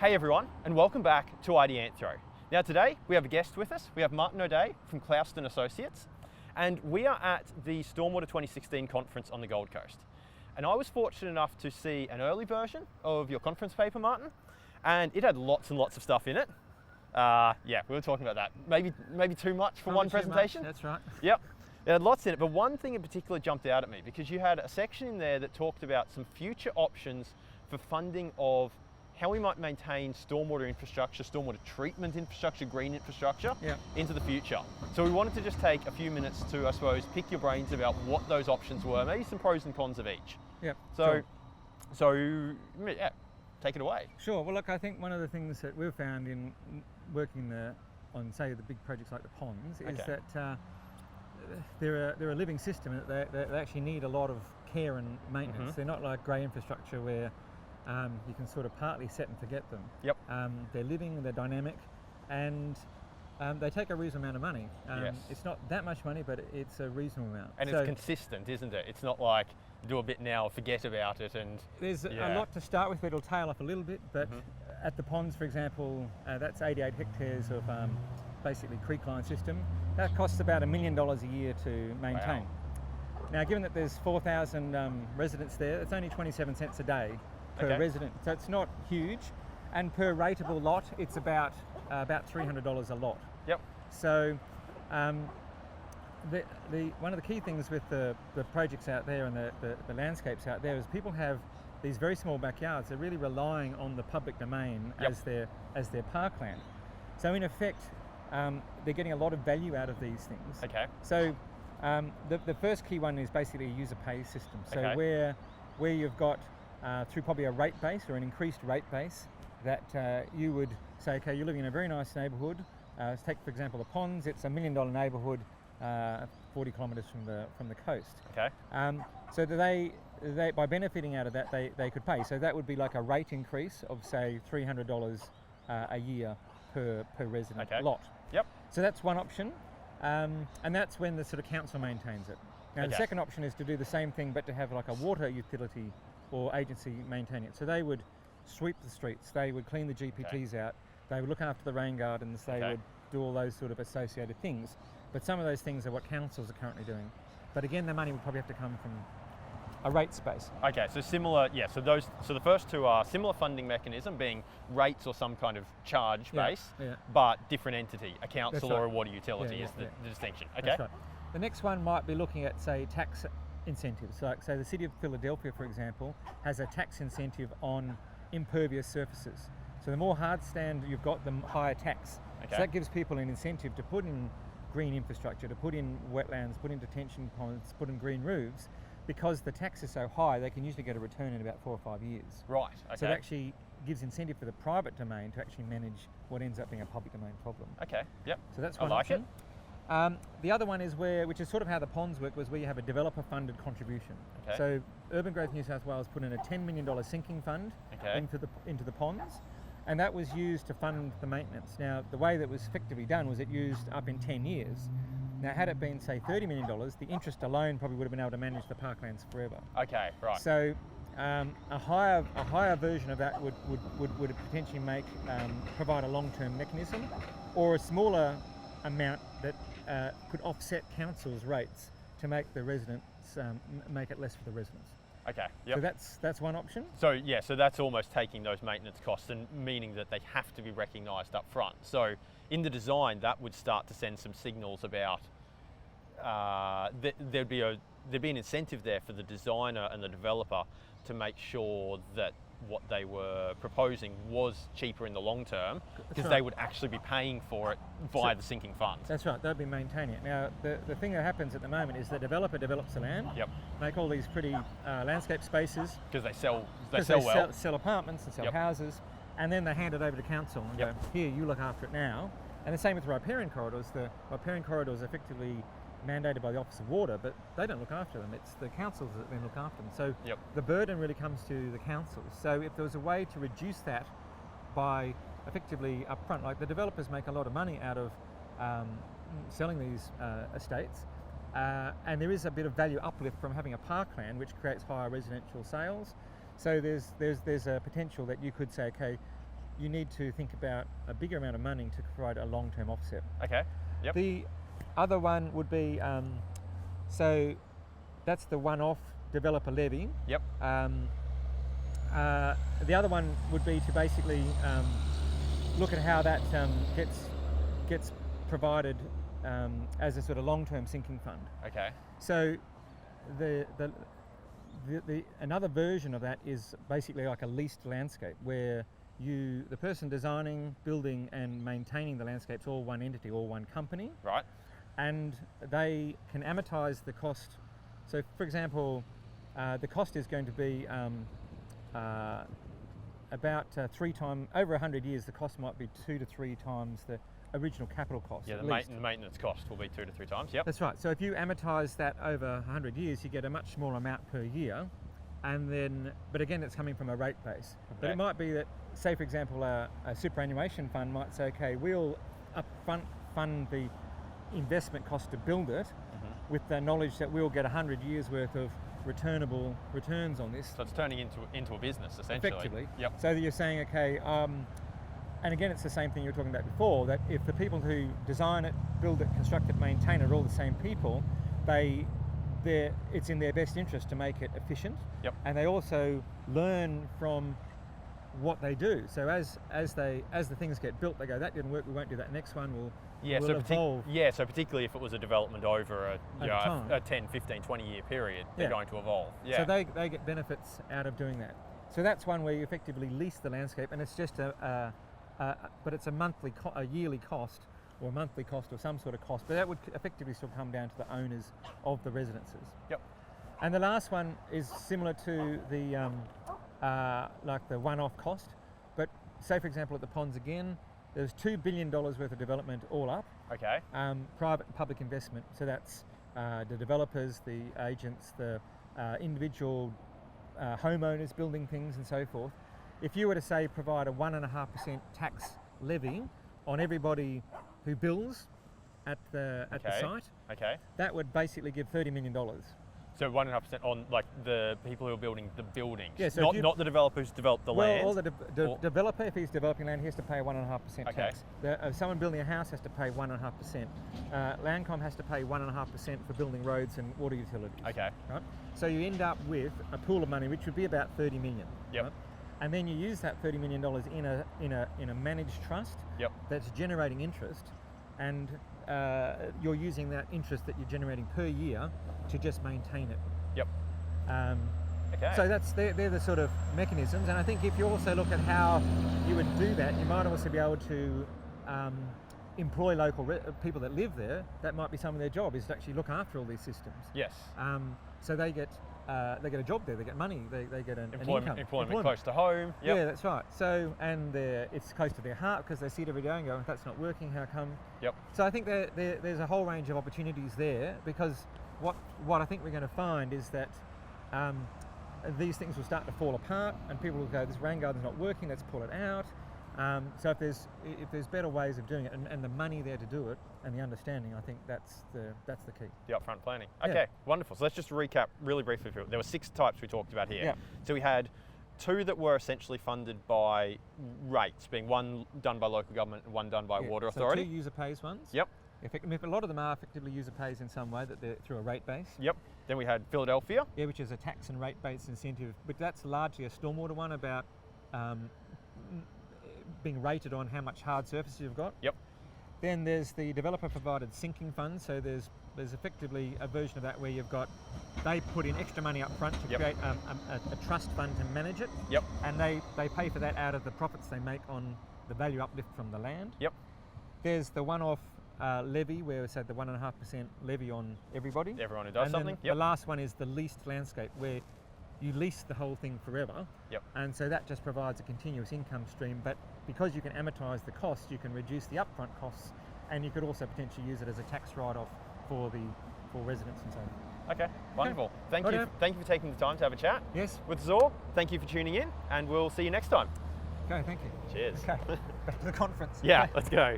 Hey everyone, and welcome back to Ideanthro. Now today we have a guest with us. We have Martin O'Day from Clouston Associates, and we are at the Stormwater 2016 conference on the Gold Coast. And I was fortunate enough to see an early version of your conference paper, Martin, and it had lots and lots of stuff in it. Yeah, we were talking about that. Maybe too much for one presentation. That's right. Yep. It had lots in it, but one thing in particular jumped out at me because you had a section in there that talked about some future options for funding of how we might maintain stormwater infrastructure, stormwater treatment infrastructure, green infrastructure into the future. So we wanted to just take a few minutes to, I suppose, pick your brains about what those options were, maybe some pros and cons of each. Yeah. So yeah, take it away. Sure. Well, look, I think one of the things that we've found in working on, say, the big projects like the ponds is that they're a living system, and they actually need a lot of care and maintenance. Mm-hmm. They're not like grey infrastructure where you can sort of partly set and forget them. Yep. They're living, they're dynamic, and they take a reasonable amount of money. Yes. It's not that much money, but it's a reasonable amount. And it's consistent, isn't it? It's not like do a bit now, forget about it, and there's a lot to start with, but it'll tail off a little bit. But at the ponds, for example, that's 88 hectares of basically creek line system. That costs about $1 million a year to maintain. Wow. Now, given that there's 4,000 residents there, it's only 27 cents a day per resident, so it's not huge. And per rateable lot, it's about $300 a lot. Yep. So one of the key things with the projects out there and the landscapes out there is people have these very small backyards. They're really relying on the public domain as their parkland. So in effect, they're getting a lot of value out of these things. Okay. So the first key one is basically a user pay system. So where you've got through probably a rate base or an increased rate base that you would say, okay, you're living in a very nice neighbourhood. Let's take, for example, the ponds. It's $1 million neighbourhood, 40 kilometres from the coast. Okay. So they by benefiting out of that, they could pay. So that would be like a rate increase of say $300 a year per resident lot. Yep. So that's one option, and that's when the sort of council maintains it. Now the second option is to do the same thing, but to have like a water utility or agency maintain it. So they would sweep the streets, they would clean the GPTs out, they would look after the rain gardens, they would do all those sort of associated things. But some of those things are what councils are currently doing. But again, the money would probably have to come from a rate space. Okay, so similar, so the first two are similar funding mechanism, being rates or some kind of charge base, but different entity, a council or a water utility is the distinction. Okay. That's right. The next one might be looking at, say, tax incentives. So, like, say the city of Philadelphia, for example, has a tax incentive on impervious surfaces. So the more hard stand you've got, the higher tax. So that gives people an incentive to put in green infrastructure, to put in wetlands, put in detention ponds, put in green roofs. Because the tax is so high, they can usually get a return in about 4 or 5 years. Right, okay. So it actually gives incentive for the private domain to actually manage what ends up being a public domain problem. Okay, yep. So that's one option. The other one is which is sort of how the ponds work, was where you have a developer-funded contribution. Okay. So Urban Growth New South Wales put in a $10 million sinking fund into the ponds, and that was used to fund the maintenance. Now, the way that was effectively done was it used up in 10 years. Now, had it been, say, $30 million, the interest alone probably would have been able to manage the parklands forever. Okay, right. So a higher version of that would potentially provide a long-term mechanism, or a smaller amount that could offset council's rates to make the residents make it less for the residents. Okay. Yep. So that's one option. So so that's almost taking those maintenance costs and meaning that they have to be recognised up front. So in the design, that would start to send some signals about there'd be an incentive there for the designer and the developer to make sure that what they were proposing was cheaper in the long term, because they would actually be paying for it via the sinking funds. That's right, they'd be maintaining it. Now, the thing that happens at the moment is the developer develops the land, make all these pretty landscape spaces. Because they sell sell apartments and sell houses, and then they hand it over to council and go, here, you look after it now. And the same with riparian corridors. The riparian corridors are effectively mandated by the Office of Water, but they don't look after them. It's the councils that then look after them. So the burden really comes to the councils. So if there was a way to reduce that by effectively upfront, like the developers make a lot of money out of selling these estates, and there is a bit of value uplift from having a parkland, which creates higher residential sales. So there's a potential that you could say, okay, you need to think about a bigger amount of money to provide a long-term offset. Okay. Yep. The other one would be, so that's the one-off developer levy. Yep. The other one would be to basically look at how that gets provided as a sort of long-term sinking fund. Okay. So the another version of that is basically like a leased landscape, where the person designing, building and maintaining the landscape's all one entity, all one company. Right. And they can amortize the cost. So for example, the cost is going to be about 3 times, over 100 years, the cost might be 2 to 3 times the original capital cost. Yeah, the maintenance cost will be 2 to 3 times, yep. That's right. So if you amortise that over 100 years, you get a much smaller amount per year. And then, but again, it's coming from a rate base. Okay. But it might be that, say for example, a superannuation fund might say, okay, we'll upfront fund the investment cost to build it, with the knowledge that we'll get 100 years worth of returnable returns on this. So it's turning into a business, essentially. Effectively. Yep. So that you're saying, okay, and again, it's the same thing you were talking about before, that if the people who design it, build it, construct it, maintain it are all the same people, it's in their best interest to make it efficient. Yep. And they also learn from what they do. So as the things get built, they go, that didn't work, we won't do that. Next one will evolve. So particularly if it was a development over a 10, 15, 20 year period, they're going to evolve. Yeah. So they get benefits out of doing that. So that's one where you effectively lease the landscape, and it's just but it's a yearly cost, or a monthly cost, or some sort of cost. But that would effectively still come down to the owners of the residences. Yep. And the last one is similar to the like the one-off cost. But say for example at the ponds again, there's $2 billion worth of development all up. Okay. Private and public investment. So that's the developers, the agents, the individual homeowners building things and so forth. If you were to say provide a 1.5% tax levy on everybody who builds at the site, that would basically give $30 million. So 1.5% on like the people who are building the buildings, so not the developers who develop the land. Well, the developer, if he's developing land, he has to pay 1.5% tax. Someone building a house has to pay 1.5%. Landcom has to pay 1.5% for building roads and water utilities. Okay. Right. So you end up with a pool of money which would be about $30 million. Yep. Right? And then you use that $30 million in a managed trust. Yep. That's generating interest, and you're using that interest that you're generating per year to just maintain it. Yep. Okay. So they're the sort of mechanisms, and I think if you also look at how you would do that, you might also be able to employ local people that live there. That might be some of their job, is to actually look after all these systems. Yes. So they get a job there, they get money, they get an income. Employment close to home. Yep. Yeah, that's right. So, and it's close to their heart because they see it every day and go, if that's not working, how come? Yep. So I think there's a whole range of opportunities there, because what I think we're going to find is that these things will start to fall apart, and people will go, this rain garden's not working, let's pull it out. So if there's better ways of doing it, and the money there to do it, and the understanding, I think that's the key. The upfront planning. Okay, wonderful. So let's just recap really briefly. There were 6 types we talked about here. Yeah. So we had 2 that were essentially funded by rates, being one done by local government and one done by water authority. So 2 user pays ones. Yep. A lot of them are effectively user pays in some way, that they're through a rate base. Yep. Then we had Philadelphia. Yeah, which is a tax and rate based incentive, but that's largely a stormwater one, about being rated on how much hard surface you've got. Yep. Then there's the developer provided sinking fund. So there's effectively a version of that where they put in extra money up front to create a trust fund to manage it. Yep. And they pay for that out of the profits they make on the value uplift from the land. Yep. There's the one-off levy, where we said the 1.5% levy on everybody. Everyone who does something. The last one is the leased landscape, where you lease the whole thing forever. Yep. And so that just provides a continuous income stream, but because you can amortise the costs, you can reduce the upfront costs, and you could also potentially use it as a tax write-off for residents and so on. Okay, wonderful. Okay. Thank you for taking the time to have a chat. Yes. With us all. Thank you for tuning in, and we'll see you next time. Okay, thank you. Cheers. Okay, back to the conference. Yeah, let's go.